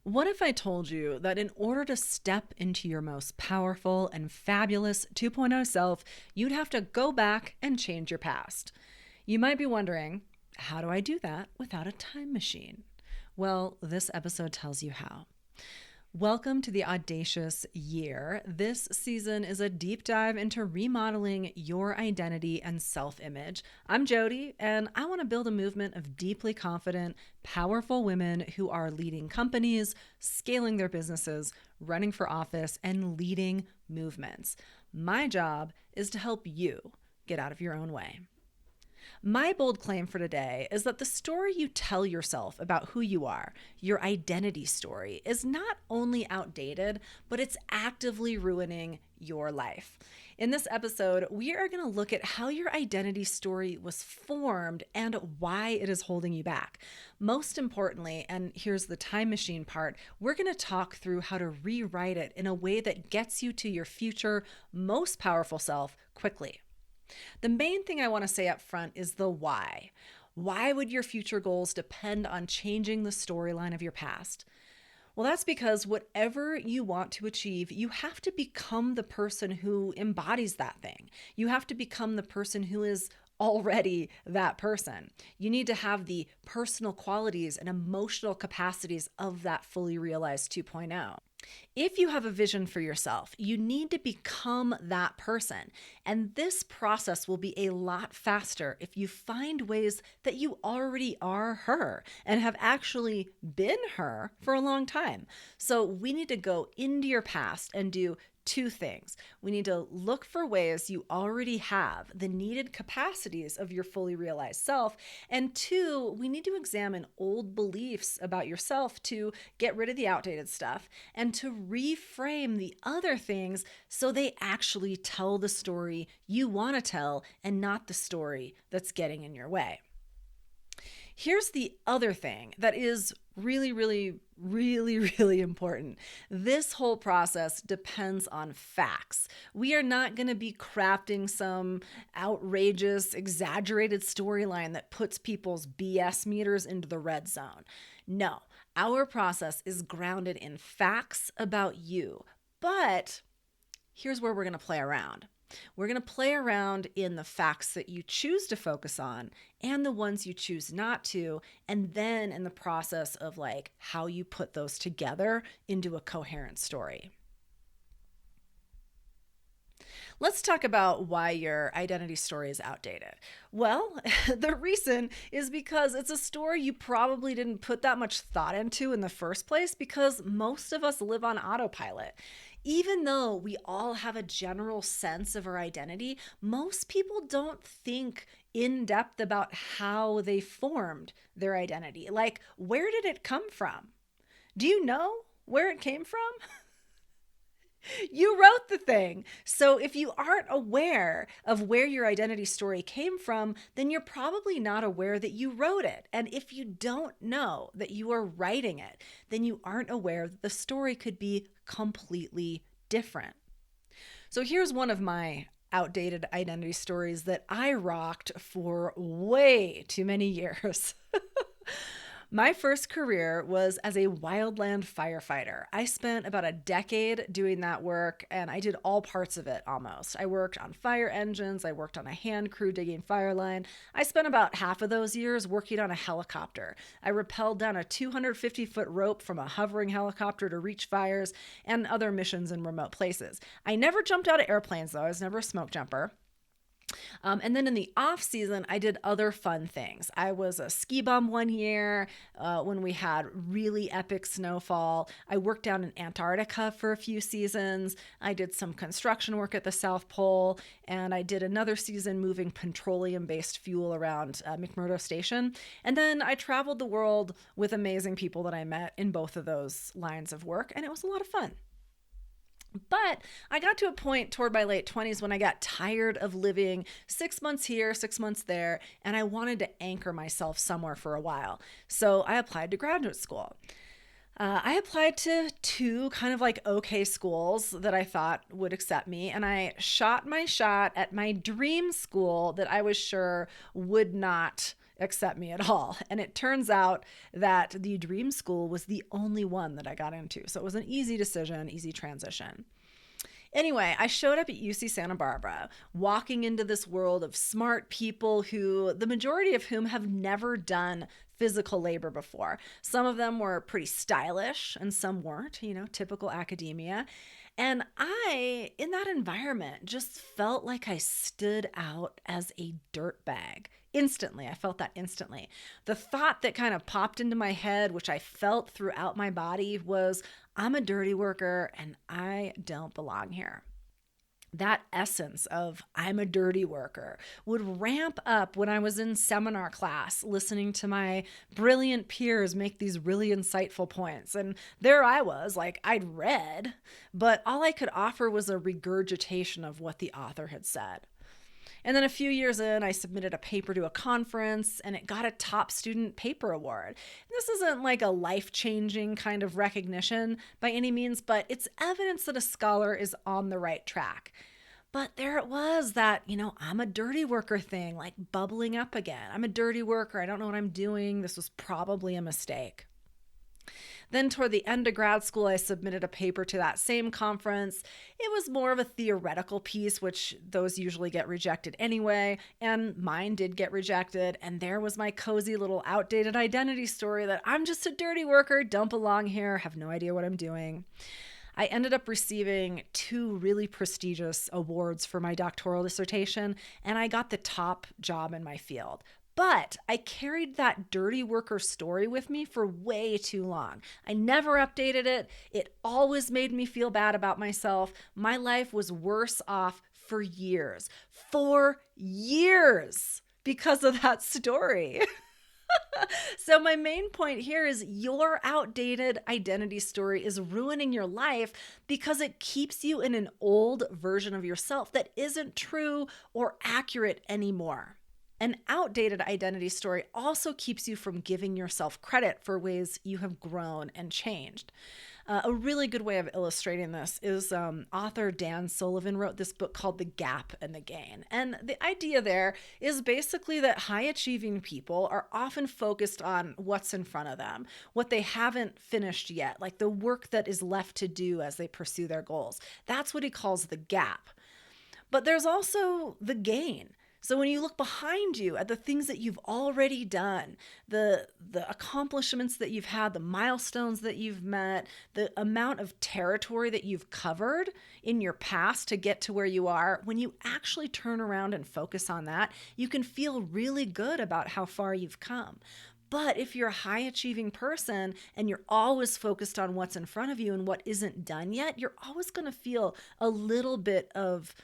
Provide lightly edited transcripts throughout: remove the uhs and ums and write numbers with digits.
What if I told you that in order to step into your most powerful and fabulous 2.0 self, you'd have to go back and change your past? You might be wondering, how do I do that without a time machine? Well, this episode tells you how. Welcome to the Audacious Year. This season is a deep dive into remodeling your identity and self-image. I'm Jody, and I want to build a movement of deeply confident, powerful women who are leading companies, scaling their businesses, running for office, and leading movements. My job is to help you get out of your own way. My bold claim for today is that the story you tell yourself about who you are, your identity story, is not only outdated, but it's actively ruining your life. In this episode, we are going to look at how your identity story was formed and why it is holding you back. Most importantly, and here's the time machine part, we're going to talk through how to rewrite it in a way that gets you to your future, most powerful self quickly. The main thing I want to say up front is the why. Why would your future goals depend on changing the storyline of your past? Well, that's because whatever you want to achieve, you have to become the person who embodies that thing. You have to become the person who is already that person. You need to have the personal qualities and emotional capacities of that fully realized 2.0. If you have a vision for yourself, you need to become that person. And this process will be a lot faster if you find ways that you already are her and have actually been her for a long time. So we need to go into your past and do two things. We need to look for ways you already have the needed capacities of your fully realized self. And two, we need to examine old beliefs about yourself to get rid of the outdated stuff and to reframe the other things so they actually tell the story you want to tell and not the story that's getting in your way. Here's the other thing that is really important. This whole process depends on facts. We are not going to be crafting some outrageous, exaggerated storyline that puts people's BS meters into the red zone. No, our process is grounded in facts about you. But here's where we're going to play around. We're going to play around in the facts that you choose to focus on and the ones you choose not to, and then in the process of how you put those together into a coherent story. Let's talk about why your identity story is outdated. Well, the reason is because it's a story you probably didn't put that much thought into in the first place because most of us live on autopilot. Even though we all have a general sense of our identity, most people don't think in depth about how they formed their identity. Like, where did it come from? Do you know where it came from? You wrote the thing. So if you aren't aware of where your identity story came from, then you're probably not aware that you wrote it. And if you don't know that you are writing it, then you aren't aware that the story could be completely different. So here's one of my outdated identity stories that I rocked for way too many years. My first career was as a wildland firefighter. I spent about a decade doing that work, and I did all parts of it almost. I worked on fire engines. I worked on a hand crew digging fire line. I spent about half of those years working on a helicopter. I rappelled down a 250-foot rope from a hovering helicopter to reach fires and other missions in remote places. I never jumped out of airplanes, though. I was never a smoke jumper. And then in the off season, I did other fun things. I was a ski bum one year when we had really epic snowfall. I worked down in Antarctica for a few seasons. I did some construction work at the South Pole, and I did another season moving petroleum-based fuel around McMurdo Station. And then I traveled the world with amazing people that I met in both of those lines of work, and it was a lot of fun. But I got to a point toward my late 20s when I got tired of living 6 months here, 6 months there, and I wanted to anchor myself somewhere for a while. So I applied to graduate school. I applied to two kind of okay schools that I thought would accept me, and I shot my shot at my dream school that I was sure would not accept me at all. And it turns out that the dream school was the only one that I got into. So it was an easy decision, easy transition. Anyway, I showed up at UC Santa Barbara, walking into this world of smart people who, the majority of whom have never done physical labor before. Some of them were pretty stylish and some weren't, typical academia. And I, in that environment, just felt like I stood out as a dirtbag. Instantly, I felt that instantly. The thought that kind of popped into my head, which I felt throughout my body, was I'm a dirty worker and I don't belong here. That essence of I'm a dirty worker would ramp up when I was in seminar class listening to my brilliant peers make these really insightful points. And there I was, like I'd read, but all I could offer was a regurgitation of what the author had said. And then a few years in, I submitted a paper to a conference and it got a top student paper award. This isn't like a life-changing kind of recognition by any means, but it's evidence that a scholar is on the right track. But there it was, that, I'm a dirty worker thing, like bubbling up again. I'm a dirty worker. I don't know what I'm doing. This was probably a mistake. Then toward the end of grad school, I submitted a paper to that same conference. It was more of a theoretical piece, which those usually get rejected anyway, and mine did get rejected. And there was my cozy little outdated identity story that I'm just a dirty worker, don't belong here, have no idea what I'm doing. I ended up receiving 2 really prestigious awards for my doctoral dissertation, and I got the top job in my field. But I carried that dirty worker story with me for way too long. I never updated it. It always made me feel bad about myself. My life was worse off for years. 4 years because of that story. So my main point here is your outdated identity story is ruining your life because it keeps you in an old version of yourself that isn't true or accurate anymore. An outdated identity story also keeps you from giving yourself credit for ways you have grown and changed. A really good way of illustrating this is author Dan Sullivan wrote this book called The Gap and the Gain. And the idea there is basically that high-achieving people are often focused on what's in front of them, what they haven't finished yet, like the work that is left to do as they pursue their goals. That's what he calls the gap. But there's also the gain. So when you look behind you at the things that you've already done, the accomplishments that you've had, the milestones that you've met, the amount of territory that you've covered in your past to get to where you are, when you actually turn around and focus on that, you can feel really good about how far you've come. But if you're a high-achieving person and you're always focused on what's in front of you and what isn't done yet, you're always going to feel a little bit of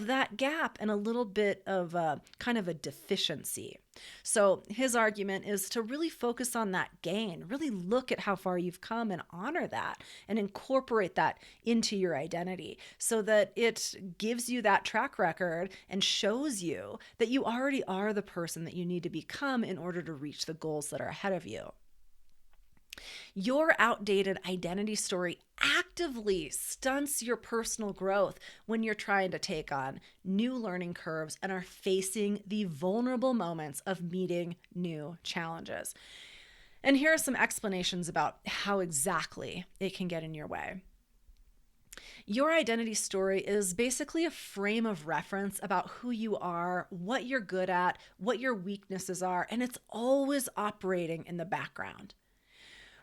that gap and a little bit of kind of a deficiency. So his argument is to really focus on that gain, really look at how far you've come and honor that and incorporate that into your identity so that it gives you that track record and shows you that you already are the person that you need to become in order to reach the goals that are ahead of you. Your outdated identity story actively stunts your personal growth when you're trying to take on new learning curves and are facing the vulnerable moments of meeting new challenges. And here are some explanations about how exactly it can get in your way. Your identity story is basically a frame of reference about who you are, what you're good at, what your weaknesses are, and it's always operating in the background.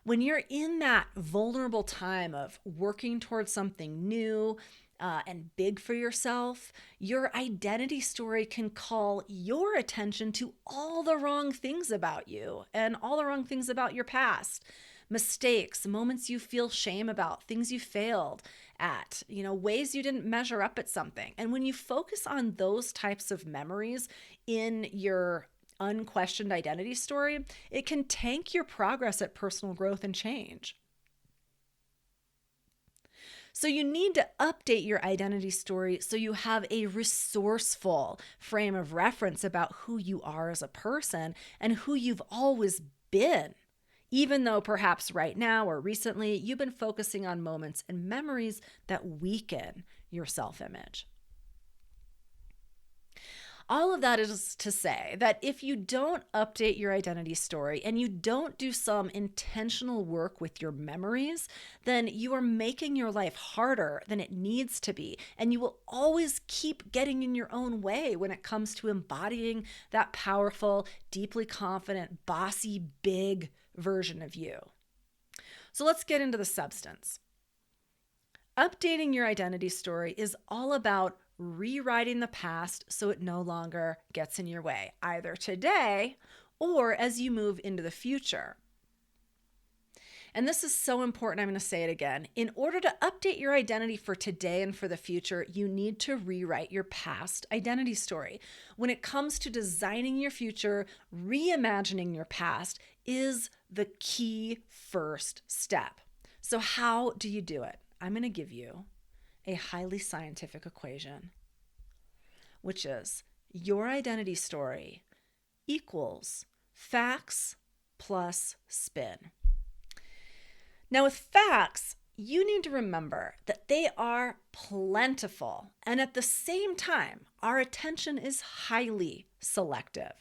When you're in that vulnerable time of working towards something new and big for yourself, your identity story can call your attention to all the wrong things about you and all the wrong things about your past. Mistakes, moments you feel shame about, things you failed at, ways you didn't measure up at something. And when you focus on those types of memories in your unquestioned identity story, it can tank your progress at personal growth and change. So you need to update your identity story so you have a resourceful frame of reference about who you are as a person and who you've always been, even though perhaps right now or recently you've been focusing on moments and memories that weaken your self-image. All of that is to say that if you don't update your identity story and you don't do some intentional work with your memories, then you are making your life harder than it needs to be. And you will always keep getting in your own way when it comes to embodying that powerful, deeply confident, bossy, big version of you. So let's get into the substance. Updating your identity story is all about rewriting the past so it no longer gets in your way, either today or as you move into the future. And this is so important, I'm going to say it again. In order to update your identity for today and for the future, you need to rewrite your past identity story. When it comes to designing your future, reimagining your past is the key first step. So how do you do it? I'm going to give you a highly scientific equation, which is your identity story equals facts plus spin. Now, with facts, you need to remember that they are plentiful, and at the same time, our attention is highly selective.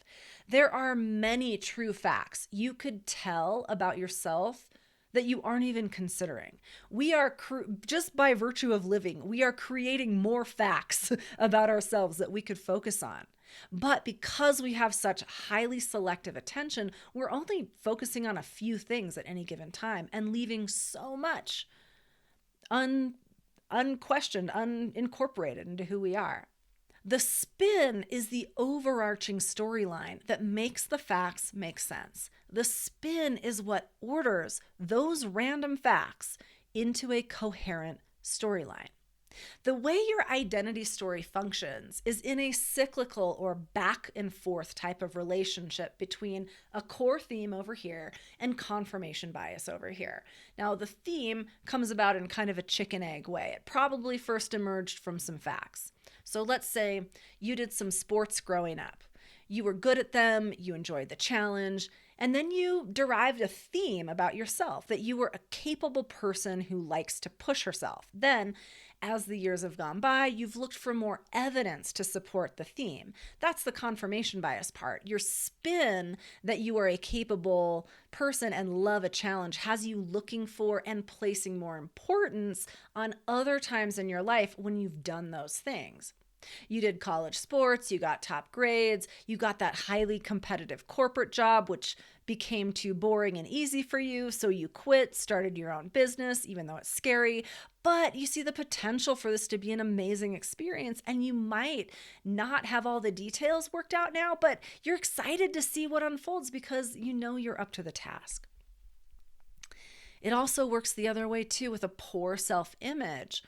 There are many true facts you could tell about yourself that you aren't even considering. We are, just by virtue of living, we are creating more facts about ourselves that we could focus on. But because we have such highly selective attention, we're only focusing on a few things at any given time and leaving so much unquestioned, unincorporated into who we are. The spin is the overarching storyline that makes the facts make sense. The spin is what orders those random facts into a coherent storyline. The way your identity story functions is in a cyclical or back and forth type of relationship between a core theme over here and confirmation bias over here. Now, the theme comes about in kind of a chicken egg way. It probably first emerged from some facts. So let's say you did some sports growing up. You were good at them, you enjoyed the challenge, and then you derived a theme about yourself, that you were a capable person who likes to push herself. Then, as the years have gone by, you've looked for more evidence to support the theme. That's the confirmation bias part. Your spin that you are a capable person and love a challenge has you looking for and placing more importance on other times in your life when you've done those things. You did college sports, you got top grades, you got that highly competitive corporate job, which became too boring and easy for you, so you quit, started your own business, even though it's scary. But you see the potential for this to be an amazing experience, and you might not have all the details worked out now, but you're excited to see what unfolds because you know you're up to the task. It also works the other way too with a poor self-image,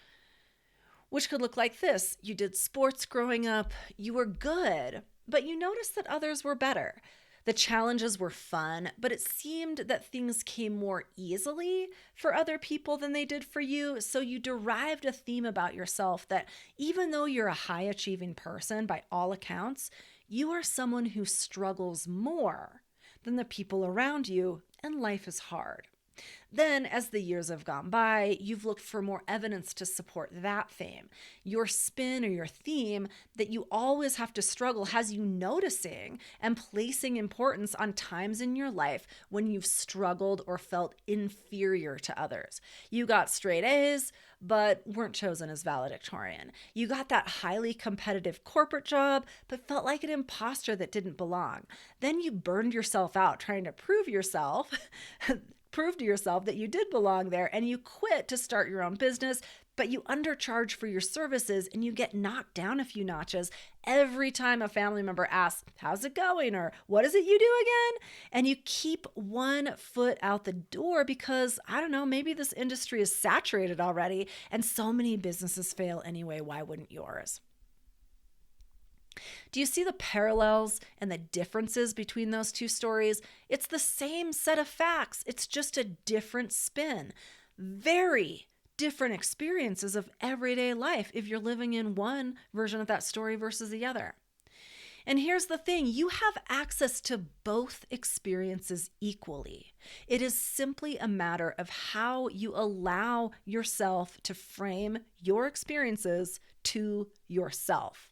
which could look like this. You did sports growing up, you were good, but you noticed that others were better. The challenges were fun, but it seemed that things came more easily for other people than they did for you. So you derived a theme about yourself that even though you're a high achieving person by all accounts, you are someone who struggles more than the people around you, and life is hard. Then, as the years have gone by, you've looked for more evidence to support that theme. Your spin or your theme that you always have to struggle has you noticing and placing importance on times in your life when you've struggled or felt inferior to others. You got straight A's, but weren't chosen as valedictorian. You got that highly competitive corporate job, but felt like an imposter that didn't belong. Then you burned yourself out trying to prove to yourself that you did belong there, and you quit to start your own business, but you undercharge for your services and you get knocked down a few notches every time a family member asks, "How's it going?" or "What is it you do again?" And you keep one foot out the door because, I don't know, maybe this industry is saturated already and so many businesses fail anyway. Why wouldn't yours? Do you see the parallels and the differences between those two stories? It's the same set of facts. It's just a different spin. Very different experiences of everyday life if you're living in one version of that story versus the other. And here's the thing, you have access to both experiences equally. It is simply a matter of how you allow yourself to frame your experiences to yourself.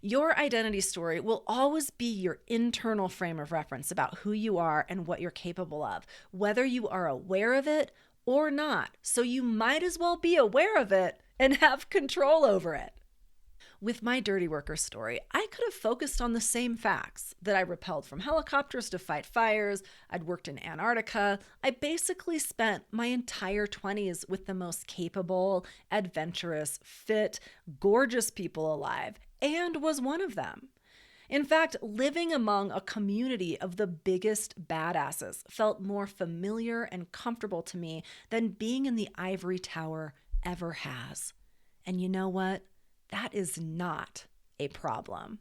Your identity story will always be your internal frame of reference about who you are and what you're capable of, whether you are aware of it or not. So you might as well be aware of it and have control over it. With my dirty worker story, I could have focused on the same facts that I rappelled from helicopters to fight fires, I'd worked in Antarctica. I basically spent my entire 20s with the most capable, adventurous, fit, gorgeous people alive, and was one of them. In fact, living among a community of the biggest badasses felt more familiar and comfortable to me than being in the ivory tower ever has. And you know what? That is not a problem.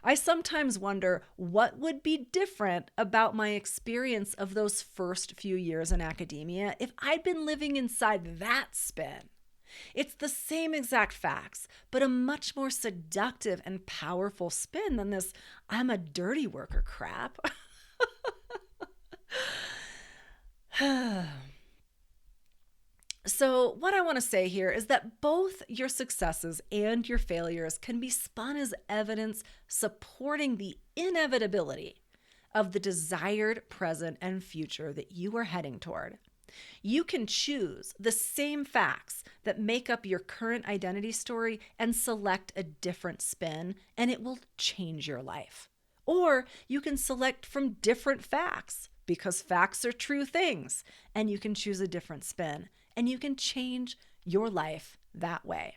I sometimes wonder what would be different about my experience of those first few years in academia if I'd been living inside that spin. It's the same exact facts, but a much more seductive and powerful spin than this I'm a dirty worker crap. So, what I want to say here is that both your successes and your failures can be spun as evidence supporting the inevitability of the desired present and future that you are heading toward. You can choose the same facts that make up your current identity story and select a different spin, and it will change your life. Or you can select from different facts because facts are true things, and you can choose a different spin, and you can change your life that way.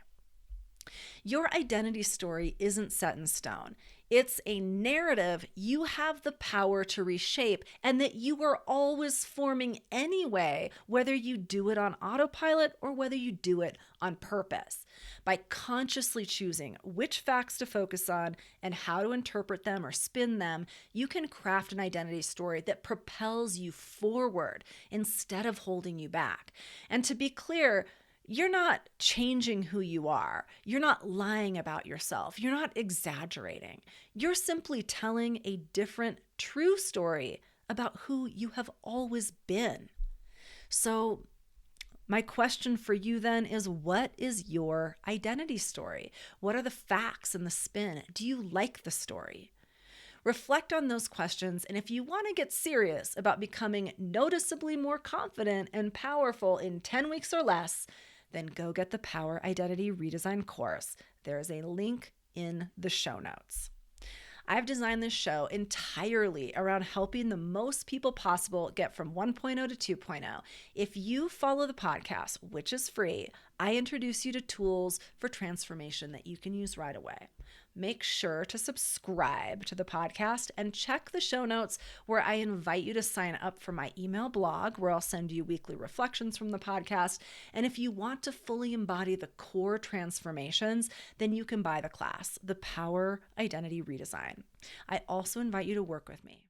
Your identity story isn't set in stone. It's a narrative you have the power to reshape and that you are always forming anyway, whether you do it on autopilot or whether you do it on purpose. By consciously choosing which facts to focus on and how to interpret them or spin them, you can craft an identity story that propels you forward instead of holding you back. And to be clear, you're not changing who you are. You're not lying about yourself. You're not exaggerating. You're simply telling a different, true story about who you have always been. So, my question for you then is, what is your identity story? What are the facts and the spin? Do you like the story? Reflect on those questions, and if you want to get serious about becoming noticeably more confident and powerful in 10 weeks or less, then go get the Power Identity Redesign course. There is a link in the show notes. I've designed this show entirely around helping the most people possible get from 1.0 to 2.0. If you follow the podcast, which is free, I introduce you to tools for transformation that you can use right away. Make sure to subscribe to the podcast and check the show notes where I invite you to sign up for my email blog where I'll send you weekly reflections from the podcast. And if you want to fully embody the core transformations, then you can buy the class, The Power Identity Redesign. I also invite you to work with me.